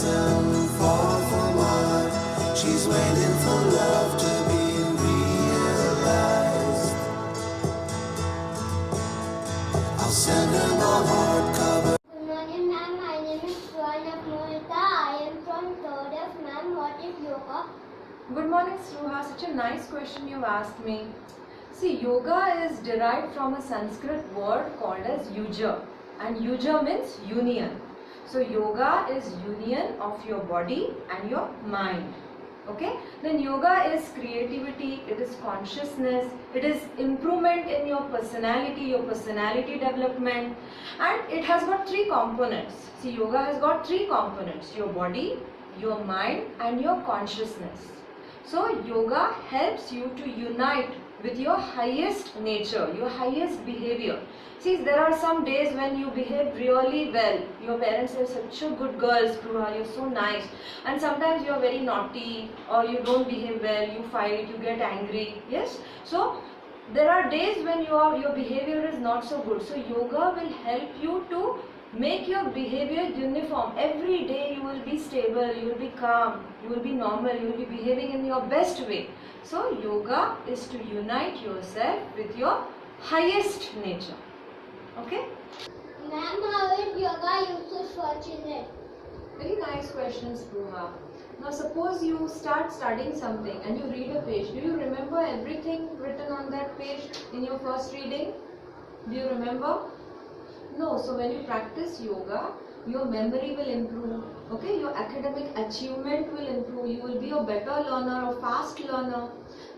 doesn't fall for what she's waiting for love to be realized. I'll send her the hardcover. Good morning, ma'am. My name is Swarnab Mohita. I am from 3rd F. Ma'am, what is yoga? Good morning, Sruha. Such a nice question you asked me. See, yoga is derived from a Sanskrit word called as yuja, and yuja means union. So yoga is union of your body and your mind. Okay, then yoga is creativity, it is consciousness, it is improvement in your personality development, and it has got 3 components. See, yoga has got 3 components: your body, your mind and your consciousness. So yoga helps you to unite with your highest nature, your highest behavior. See, there are some days when you behave really well. Your parents are such a good girl, Sruha, you're so nice. And sometimes you're very naughty, or you don't behave well, you fight, you get angry. Yes? So there are days when your behavior is not so good. So yoga will help you to make your behavior uniform. Every day you will be stable, you will be calm, you will be normal, you will be behaving in your best way. So yoga is to unite yourself with your highest nature. Okay? Ma'am, how is yoga useful for children? Very nice question, Sruha. Now suppose you start studying something and you read a page. Do you remember everything written on that page in your first reading? Do you remember? No. So when you practice yoga, your memory will improve. Okay, your academic achievement will improve. You will be a better learner, a fast learner.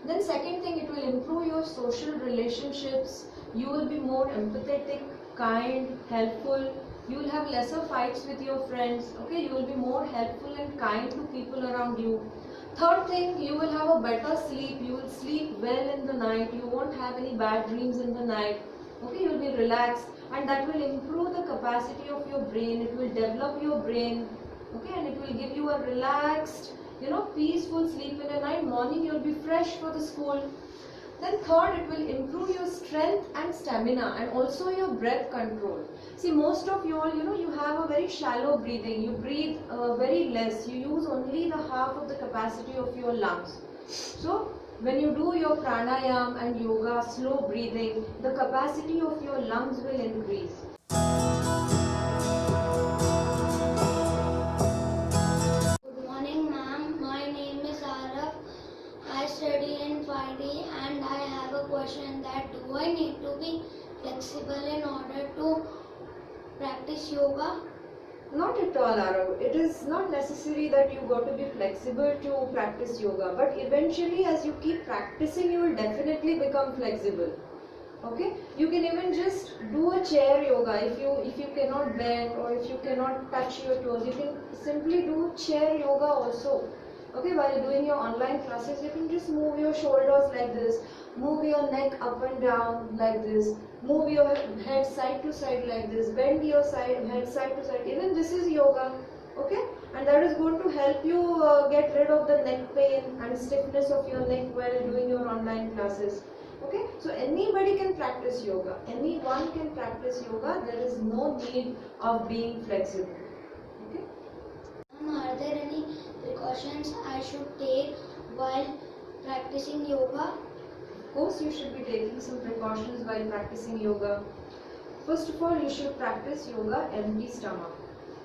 Then second thing, it will improve your social relationships. You will be more empathetic, kind, helpful. You will have lesser fights with your friends. Okay, you will be more helpful and kind to people around you. Third thing, you will have a better sleep. You will sleep well in the night. You won't have any bad dreams in the night. Okay, you will be relaxed, and that will improve the capacity of your brain. It will develop your brain. Okay, and it will give you a relaxed, peaceful sleep in the night. Morning you will be fresh for the school. Then third, it will improve your strength and stamina, and also your breath control. See, most of you all, you have a very shallow breathing. You breathe very less. You use only the half of the capacity of your lungs. So when you do your pranayam and yoga, slow breathing, the capacity of your lungs will increase. Good morning, ma'am. My name is Araf. I study in 5D and I have a question that do I need to be flexible in order to practice yoga? Not at all, Arav. It is not necessary that you got to be flexible to practice yoga, but eventually as you keep practicing, you will definitely become flexible. Okay, you can even just do a chair yoga. If you cannot bend or if you cannot touch your toes, you can simply do chair yoga also. Okay, while doing your online classes, you can just move your shoulders like this, move your neck up and down like this, move your head side to side like this, bend your head side to side. Even this is yoga. Okay, and that is going to help you get rid of the neck pain and stiffness of your neck while doing your online classes. Okay, so anybody can practice yoga. Anyone can practice yoga. There is no need of being flexible. Okay. Are there any precautions I should take while practicing yoga? Of course, you should be taking some precautions while practicing yoga. First of all, you should practice yoga empty stomach.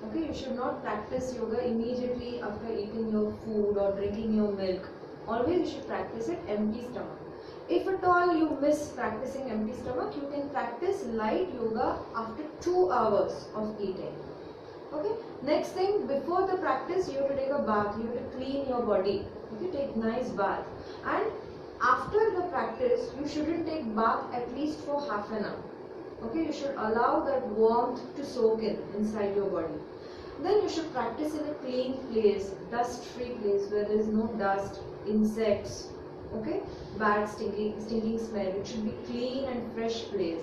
Okay, you should not practice yoga immediately after eating your food or drinking your milk. Always you should practice it empty stomach. If at all you miss practicing empty stomach, you can practice light yoga after 2 hours of eating. Okay. Next thing, before the practice, you have to take a bath. You have to clean your body. Okay, take nice bath. And after the practice, you shouldn't take bath at least for half an hour. Okay, you should allow that warmth to soak inside your body. Then you should practice in a clean place, dust-free place where there is no dust, insects. Okay, bad stinking smell. It should be clean and fresh place.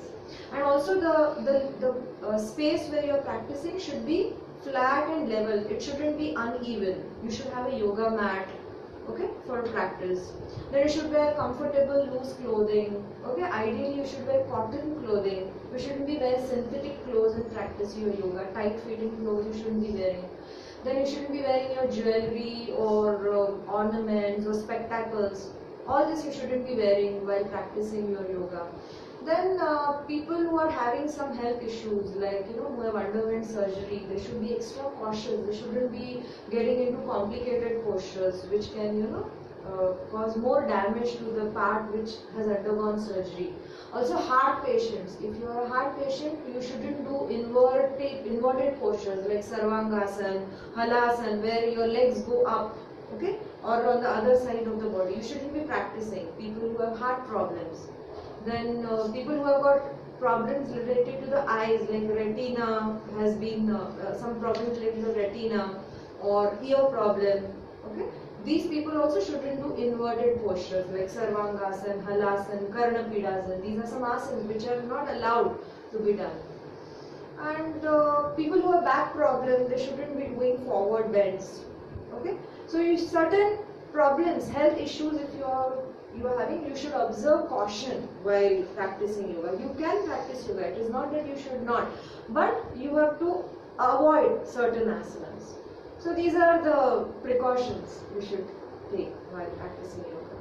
And also the space where you are practicing should be flat and level. It shouldn't be uneven. You should have a yoga mat, okay, for practice. Then you should wear comfortable loose clothing. Okay, ideally you should wear cotton clothing. You shouldn't be wearing synthetic clothes and practice your yoga. Tight fitting clothes you shouldn't be wearing. then you shouldn't be wearing your jewelry or ornaments or spectacles. All this you shouldn't be wearing while practicing your yoga. Then people who are having some health issues, like who have underwent surgery, they should be extra cautious. They shouldn't be getting into complicated postures, which can cause more damage to the part which has undergone surgery. Also, heart patients. If you are a heart patient, you shouldn't do inverted postures like Sarvangasana, Halasana, where your legs go up, okay, or on the other side of the body. You shouldn't be practicing. People who have heart problems. Then people who have got problems related to the eyes, like retina has been some problems related to retina or ear problem. Okay, these people also shouldn't do inverted postures like Sarvangasana, Halasana, Karnapidasana. These are some asanas which are not allowed to be done. And people who have back problems, they shouldn't be doing forward bends. Okay, so certain problems, health issues, if you are having, you should observe caution while practicing yoga. You can practice yoga, it is not that you should not, but you have to avoid certain asanas. So these are the precautions you should take while practicing yoga.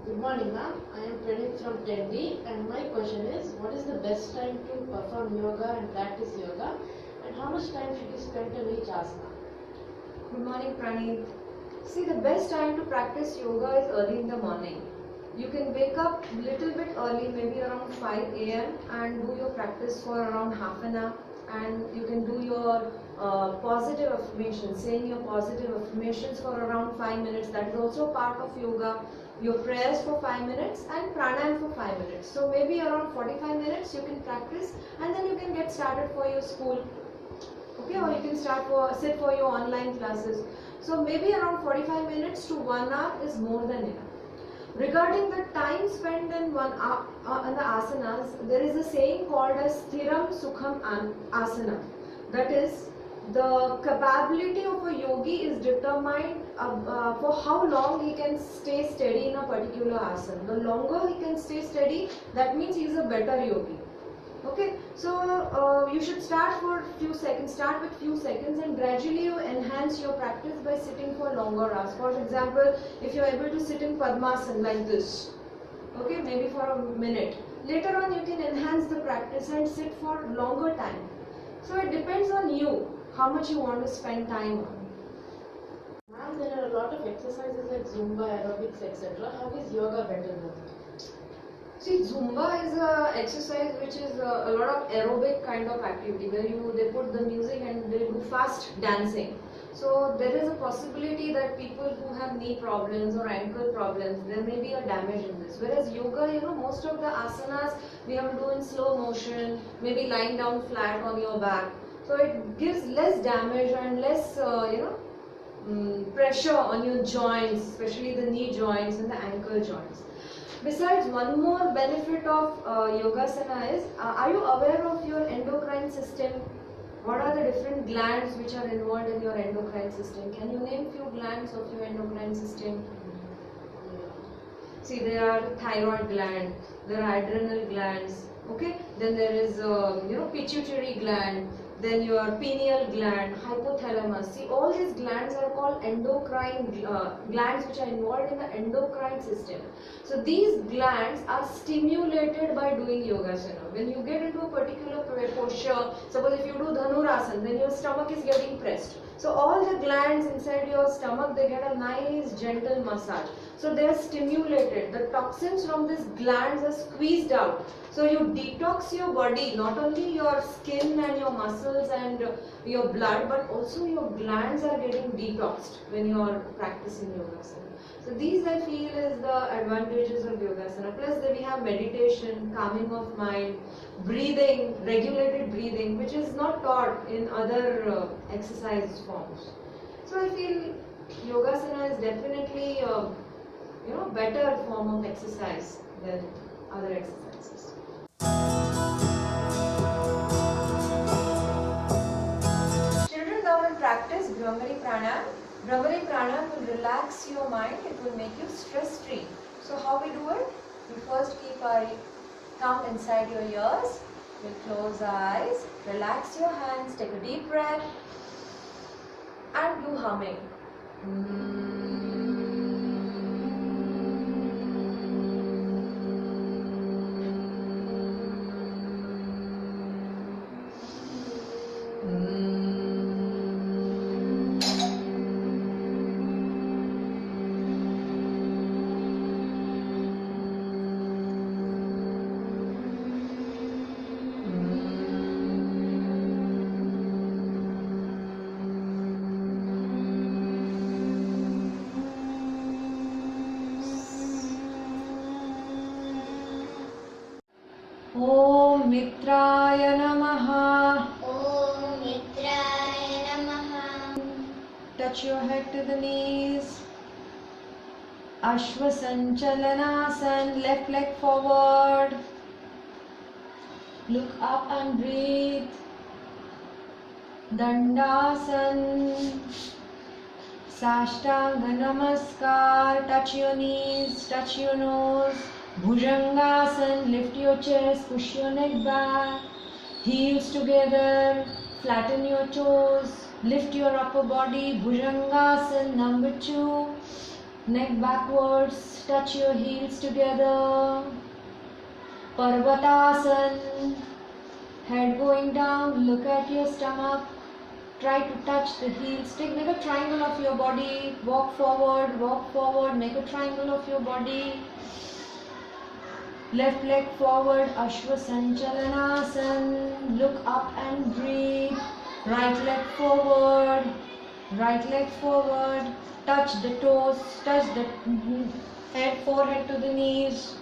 Good morning, ma'am. I am Pranit from 10D, and my question is, what is the best time to perform yoga and practice yoga, and how much time should you spend on each asana? Good morning, Pranit. See, the best time to practice yoga is early in the morning. You can wake up a little bit early, maybe around 5 a.m. and do your practice for around half an hour, and you can do your positive affirmations, saying your positive affirmations for around 5 minutes. That is also part of yoga. Your prayers for 5 minutes and pranayam for 5 minutes. So maybe around 45 minutes you can practice, and then you can get started for your school. Okay, or you can sit for your online classes. So maybe around 45 minutes to 1 hour is more than enough. Regarding the time spent in one on the asanas, there is a saying called as Sthiram Sukham Asana. That is, the capability of a yogi is determined for how long he can stay steady in a particular asana. The longer he can stay steady, that means he is a better yogi. Okay, so you should start with few seconds and gradually you enhance your practice by sitting for longer hours. For example, if you are able to sit in Padmasana like this, okay, maybe for a minute. Later on you can enhance the practice and sit for longer time. So it depends on you, how much you want to spend time on. Ma'am, there are a lot of exercises like Zumba, aerobics, etc. How is yoga better than that? See, Zumba is a exercise which is a lot of aerobic kind of activity where they put the music and they do fast dancing. So there is a possibility that people who have knee problems or ankle problems, there may be a damage in this. Whereas yoga, most of the asanas we have to do in slow motion, maybe lying down flat on your back. So it gives less damage and less, pressure on your joints, especially the knee joints and the ankle joints. Besides, one more benefit of Yogasana is, are you aware of your endocrine system? What are the different glands which are involved in your endocrine system? Can you name few glands of your endocrine system? See, there are thyroid gland, there are adrenal glands, okay? Then there is, pituitary gland, then your pineal gland, hypothalamus. See, all these glands are called endocrine glands which are involved in the endocrine system. So these glands are stimulated by doing Yogasana. When you get into a particular posture, suppose if you do Dhanurasana, then your stomach is getting pressed. So all the glands inside your stomach, they get a nice gentle massage. So they are stimulated. The toxins from these glands are squeezed out. So you detox your body, not only your skin and your muscles and your blood, but also your glands are getting detoxed when you are practicing Yogasana. So these I feel is the advantages of Yogasana. Plus we have meditation, calming of mind, breathing, regulated breathing, which is not taught in other exercise forms. So I feel Yogasana is definitely better form of exercise than other exercises. Children, now will practice Bhramari Pranayam. Bhramari Pranayam will relax your mind, it will make you stress free. So how we do it? We first keep our come inside your ears. We'll close eyes, relax your hands, take a deep breath and do humming. Om Mitraya Namaha. Om Mitraya Namaha. Touch your head to the knees. Ashwasanchalanasana, left leg forward. Look up and breathe. Dandasana. Sashtanga Namaskar. Touch your knees, touch your nose. Bhujangasana, lift your chest, push your neck back. Heels together, flatten your toes. Lift your upper body. Bhujangasana number 2. Neck backwards, touch your heels together. Parvatasana, head going down, look at your stomach. Try to touch the heels. Make a triangle of your body. Walk forward, make a triangle of your body. Left leg forward, Ashwasanchalanasana. Look up and breathe. Right leg forward, touch the toes, touch the head, forehead to the knees.